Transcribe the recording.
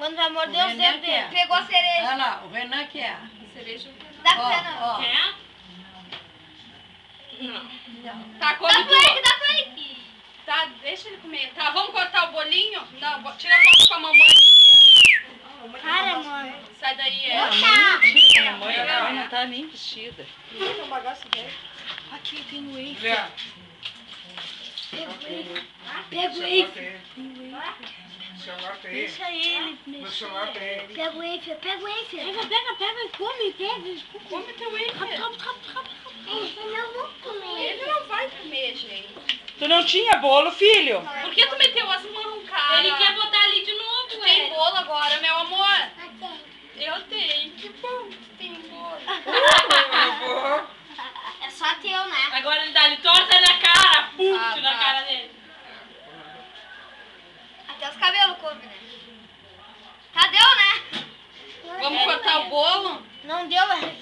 Quando vai morder os dedos dele. Pegou a cereja. Olha lá, o Renan quer. A cereja. Dá pro Renan. Quer? Não. Tá, come Dá tu. pra ele, dá pra ele. Tá, deixa ele comer. Tá, vamos cortar o bolinho? Não, tira foto com a mamãe. Para, mãe. Sai daí, A mãe não tá nem vestida. Aqui tem o wafer. Juliana. Pega o wafer. O celular tem. Deixa ele Meu celular tem. Pega o wafer, pega o wafer. Pega e come, pega. Come teu wafer. Eu não vou comer. Ele não vai comer, gente. Tu não tinha bolo, filho? Por que tu meteu as mãos, cara? Ele quer botar ali de novo, Tu tem bolo agora, meu amor? Eu tenho. Que bom que tu tem bolo. É só teu, né? Agora ele dá, ele torta na cara, pute na tá. cara dele. Até os cabelos come, né? Tá, deu, né? Vamos cortar o bolo? Não deu, é